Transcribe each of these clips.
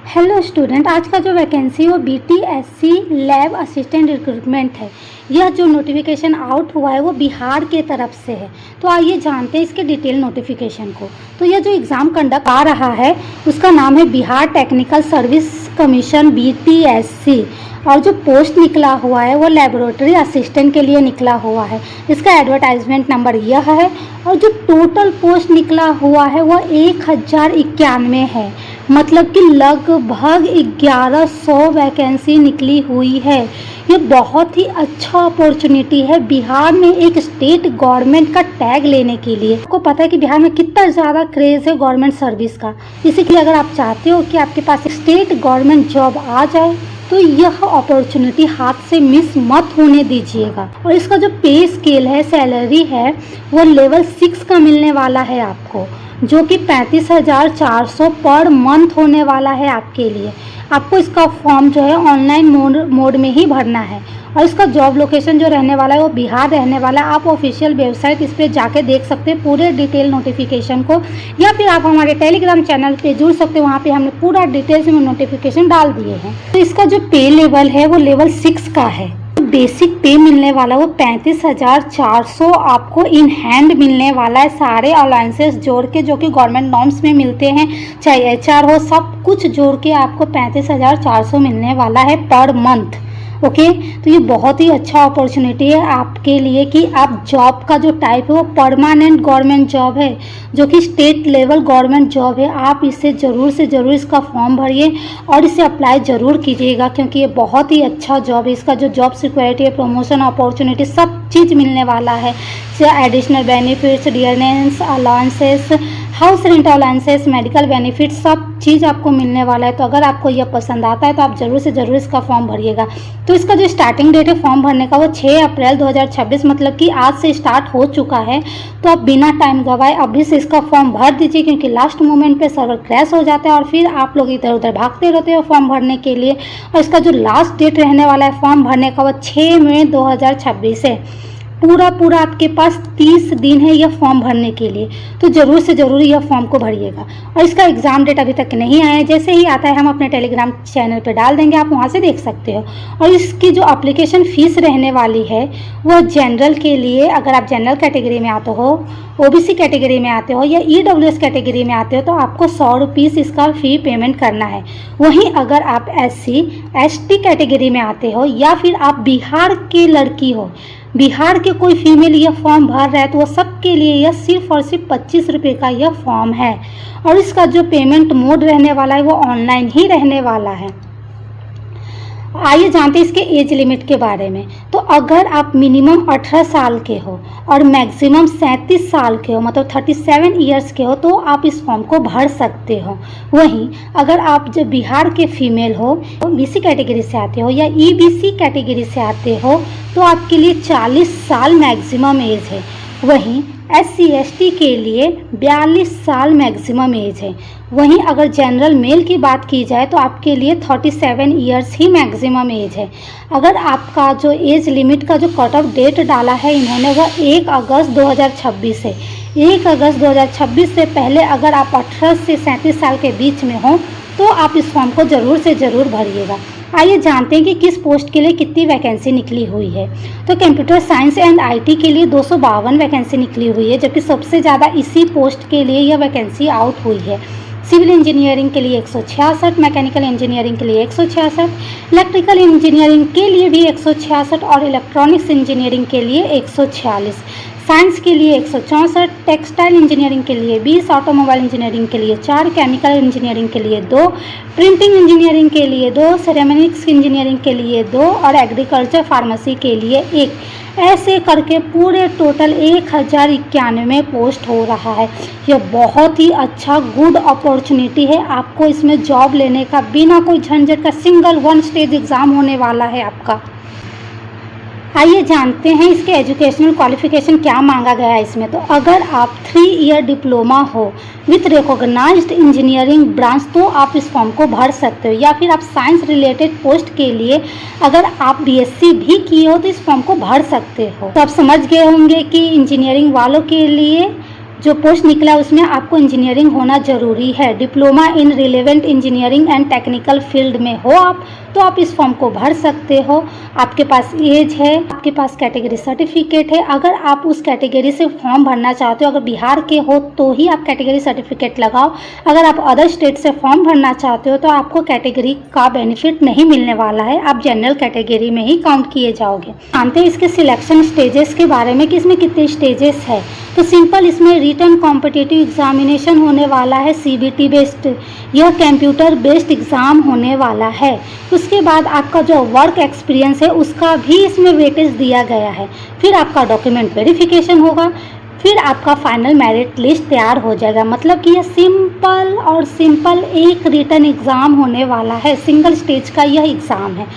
Hello student, आज का जो वैकेंसी है वो BTSC लैब असिस्टेंट रिक्रूटमेंट है। यह जो नोटिफिकेशन आउट हुआ है वो बिहार के तरफ से है। तो आइए जानते हैं इसके डिटेल नोटिफिकेशन को। तो यह जो एग्ज़ाम कंडक्ट आ रहा है उसका नाम है Bihar technical service commission BTSC, और जो पोस्ट निकला हुआ है वो लेबोरेटरी असिस्टेंट के लिए निकला हुआ है। इसका एडवर्टाइजमेंट नंबर यह है, और जो टोटल पोस्ट निकला हुआ है वो 1091 है। मतलब कि लगभग 1100 वैकेंसी निकली हुई है। ये बहुत ही अच्छा अपॉर्चुनिटी है बिहार में एक स्टेट गवर्नमेंट का टैग लेने के लिए। आपको पता है कि बिहार में कितना ज़्यादा क्रेज़ है गवर्नमेंट सर्विस का। इसी के लिए अगर आप चाहते हो कि आपके पास स्टेट गवर्नमेंट जॉब आ जाए तो यह अपॉर्चुनिटी हाथ से मिस मत होने दीजिएगा। और इसका जो पे स्केल है, सैलरी है, वो लेवल 6 का मिलने वाला है आपको, जो कि 35,400 पर मंथ होने वाला है आपके लिए। आपको इसका फॉर्म जो है ऑनलाइन मोड में ही भरना है। और इसका जॉब लोकेशन जो रहने वाला है वो बिहार रहने वाला है। आप ऑफिशियल वेबसाइट इस पर जाके देख सकते हैं पूरे डिटेल नोटिफिकेशन को, या फिर आप हमारे टेलीग्राम चैनल पे जुड़ सकते हैं। वहाँ पे हमने पूरा डिटेल्स में नोटिफिकेशन डाल दिए हैं। तो इसका जो पे लेवल है वो लेवल 6 का है। बेसिक पे मिलने वाला वो 35,400 आपको इन हैंड मिलने वाला है, सारे अलाउंसेस जोड़ के जो कि गवर्नमेंट नॉर्म्स में मिलते हैं, चाहे HR हो, सब कुछ जोड़ के आपको 35,400 मिलने वाला है पर मंथ। ओके, तो ये बहुत ही अच्छा अपॉर्चुनिटी है आपके लिए कि आप जॉब का जो टाइप है वो परमानेंट गवर्नमेंट जॉब है, जो कि स्टेट लेवल गवर्नमेंट जॉब है। आप इसे ज़रूर से ज़रूर इसका फॉर्म भरिए और इसे अप्लाई ज़रूर कीजिएगा, क्योंकि ये बहुत ही अच्छा जॉब है। इसका जो जॉब सिक्योरिटी है, प्रमोशन अपॉर्चुनिटी, सब चीज़ मिलने वाला है। Additional benefits, dearness allowances, house rent allowances, medical benefit, सब चीज़ आपको मिलने वाला है। तो अगर आपको यह पसंद आता है तो आप ज़रूर से ज़रूर इसका फॉर्म भरिएगा। तो इसका जो स्टार्टिंग डेट है फॉर्म भरने का वो 6 अप्रैल 2026, मतलब कि आज से स्टार्ट हो चुका है। तो आप बिना टाइम गवाए अभी से इसका फॉर्म भर दीजिए, क्योंकि लास्ट मोमेंट पे सर्वर क्रैश हो जाता है और फिर आप लोग इधर उधर भागते रहते हो फॉर्म भरने के लिए। और इसका जो लास्ट डेट रहने वाला है फॉर्म भरने का वो 6 मई 2026 है। पूरा आपके पास 30 दिन है यह फॉर्म भरने के लिए। तो ज़रूर से ज़रूर यह फॉर्म को भरिएगा। और इसका एग्ज़ाम डेट अभी तक नहीं आया है, जैसे ही आता है हम अपने टेलीग्राम चैनल पे डाल देंगे, आप वहाँ से देख सकते हो। और इसकी जो एप्लीकेशन फ़ीस रहने वाली है वह जनरल के लिए, अगर आप जनरल कैटेगरी में आते हो, OBC कैटेगरी में आते हो या EWS कैटेगरी में आते हो तो आपको 100 रुपीज़ इसका फ़ी पेमेंट करना है। वहीं अगर आप SC ST कैटेगरी में आते हो या फिर आप बिहार की लड़की हो, बिहार के कोई फीमेल यह फॉर्म भर रहा है, तो वो सबके लिए यह सिर्फ और सिर्फ 25 रुपये का यह फॉर्म है। और इसका जो पेमेंट मोड रहने वाला है वो ऑनलाइन ही रहने वाला है। आइए जानते हैं इसके एज लिमिट के बारे में। तो अगर आप मिनिमम 18 साल के हो और मैक्सिमम 37 साल के हो, मतलब 37 ईयर्स के हो, तो आप इस फॉर्म को भर सकते हो। वहीं अगर आप जो बिहार के फीमेल हो, BC कैटेगरी से आते हो या EBC कैटेगरी से आते हो, तो आपके लिए 40 साल मैक्सिमम एज है। वहीं SC ST के लिए 42 साल मैक्सिमम एज है। वहीं अगर जनरल मेल की बात की जाए तो आपके लिए 37 ईयर्स ही मैक्सिमम एज है। अगर आपका जो एज लिमिट का जो कट ऑफ डेट डाला है इन्होंने वह 1 अगस्त 2026 है। 1 अगस्त 2026 से पहले अगर आप 18 से 37 साल के बीच में हो तो आप इस फॉर्म को ज़रूर से ज़रूर भरिएगा। आइए जानते हैं कि किस पोस्ट के लिए कितनी वैकेंसी निकली हुई है। तो कंप्यूटर साइंस एंड IT के लिए 252 वैकेंसी निकली हुई है, जबकि सबसे ज़्यादा इसी पोस्ट के लिए यह वैकेंसी आउट हुई है। सिविल इंजीनियरिंग के लिए 166, मैकेनिकल इंजीनियरिंग के लिए 166, इलेक्ट्रिकल इंजीनियरिंग के लिए भी 166 और इलेक्ट्रॉनिक्स इंजीनियरिंग के लिए 146, साइंस के लिए 164, टेक्सटाइल इंजीनियरिंग के लिए 20, ऑटोमोबाइल इंजीनियरिंग के लिए 4, केमिकल इंजीनियरिंग के लिए 2, प्रिंटिंग इंजीनियरिंग के लिए 2, सेरेमिक्स इंजीनियरिंग के लिए 2 और एग्रीकल्चर फार्मेसी के लिए 1। ऐसे करके पूरे टोटल 1091 पोस्ट हो रहा है। यह बहुत ही अच्छा गुड अपॉर्चुनिटी है। आपको इसमें जॉब लेने का बिना कोई झंझट का सिंगल 1 स्टेज एग्ज़ाम होने वाला है आपका। आइए जानते हैं इसके एजुकेशनल क्वालिफिकेशन क्या मांगा गया है इसमें। तो अगर आप 3 ईयर डिप्लोमा हो विथ रिकॉग्नाइज्ड इंजीनियरिंग ब्रांच तो आप इस फॉर्म को भर सकते हो, या फिर आप साइंस रिलेटेड पोस्ट के लिए अगर आप BSc भी किए हो तो इस फॉर्म को भर सकते हो। तो आप समझ गए होंगे कि इंजीनियरिंग वालों के लिए जो पोस्ट निकला है उसमें आपको इंजीनियरिंग होना ज़रूरी है, diploma in relevant engineering and technical field में हो आप तो आप इस फॉर्म को भर सकते हो। आपके पास एज है, आपके पास कैटेगरी सर्टिफिकेट है। अगर आप उस कैटेगरी से फॉर्म भरना चाहते हो, अगर बिहार के हो तो ही आप कैटेगरी सर्टिफिकेट लगाओ। अगर आप अदर स्टेट से फॉर्म भरना चाहते हो तो आपको कैटेगरी का बेनिफिट नहीं मिलने वाला है, आप जनरल कैटेगरी में ही काउंट किए जाओगे। जानते हैं इसके सिलेक्शन स्टेजेस के बारे में कि इसमें कितने स्टेजेस है। तो सिंपल इसमें रिटन कॉम्पिटिटिव एग्जामिनेशन होने वाला है, CBT बेस्ड, यह कंप्यूटर बेस्ड एग्ज़ाम होने वाला है। उसके बाद आपका जो वर्क एक्सपीरियंस है उसका भी इसमें वेटेज दिया गया है। फिर आपका डॉक्यूमेंट वेरिफिकेशन होगा, फिर आपका फाइनल मेरिट लिस्ट तैयार हो जाएगा। मतलब कि यह सिंपल एक रिटन एग्ज़ाम होने वाला है, सिंगल स्टेज का यह एग्ज़ाम है।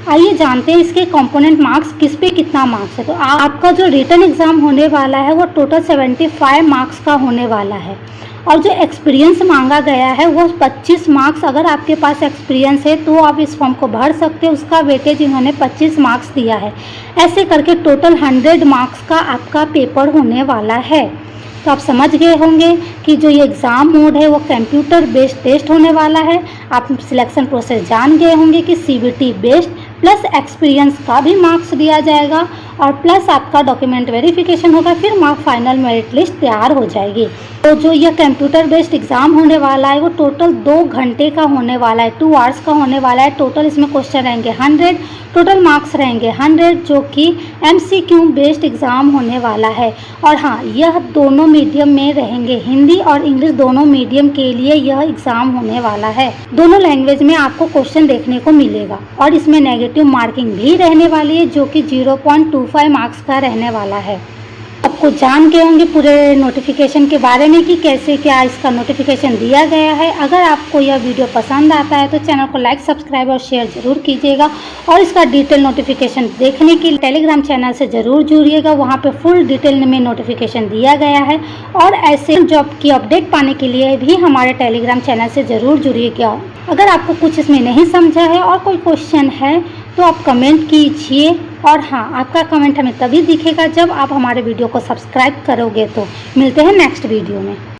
आइए जानते हैं इसके कंपोनेंट मार्क्स किस पे कितना मार्क्स है। तो आपका जो रिटन एग्ज़ाम होने वाला है वो टोटल 75 मार्क्स का होने वाला है और जो एक्सपीरियंस मांगा गया है वो 25 मार्क्स। अगर आपके पास एक्सपीरियंस है तो आप इस फॉर्म को भर सकते हैं, उसका वेटेज इन्होंने 25 मार्क्स दिया है। ऐसे करके टोटल 100 मार्क्स का आपका पेपर होने वाला है। तो आप समझ गए होंगे कि जो ये एग्ज़ाम मोड है वो कंप्यूटर बेस्ड टेस्ट होने वाला है। आप सिलेक्शन प्रोसेस जान गए होंगे कि CBT बेस्ड प्लस एक्सपीरियंस का भी मार्क्स दिया जाएगा और प्लस आपका डॉक्यूमेंट वेरिफिकेशन होगा, फिर फाइनल मेरिट लिस्ट तैयार हो जाएगी। तो जो यह कंप्यूटर बेस्ड एग्ज़ाम होने वाला है वो टोटल 2 घंटे का होने वाला है, 2 आवर्स का होने वाला है। टोटल इसमें क्वेश्चन रहेंगे 100, टोटल मार्क्स रहेंगे 100, जो कि MCQ बेस्ड एग्ज़ाम होने वाला है। और हाँ, यह दोनों मीडियम में रहेंगे, हिंदी और इंग्लिश दोनों मीडियम के लिए यह एग्ज़ाम होने वाला है। दोनों लैंग्वेज में आपको क्वेश्चन देखने को मिलेगा और इसमें नेगेटिव मार्किंग भी रहने वाली है जो कि 0.25 मार्क्स का रहने वाला है। आपको जान गए होंगे पूरे नोटिफिकेशन के बारे में कि कैसे क्या इसका नोटिफिकेशन दिया गया है। अगर आपको यह वीडियो पसंद आता है तो चैनल को लाइक, सब्सक्राइब और शेयर ज़रूर कीजिएगा और इसका डिटेल नोटिफिकेशन देखने के लिए टेलीग्राम चैनल से ज़रूर जुड़िएगा, वहाँ पे फुल डिटेल में नोटिफिकेशन दिया गया है। और ऐसे जॉब की अपडेट पाने के लिए भी हमारे टेलीग्राम चैनल से ज़रूर जुड़िएगा। अगर आपको कुछ इसमें नहीं समझा है और कोई क्वेश्चन है तो आप कमेंट कीजिए। और हाँ, आपका कमेंट हमें तभी दिखेगा जब आप हमारे वीडियो को सब्सक्राइब करोगे। तो मिलते हैं नेक्स्ट वीडियो में।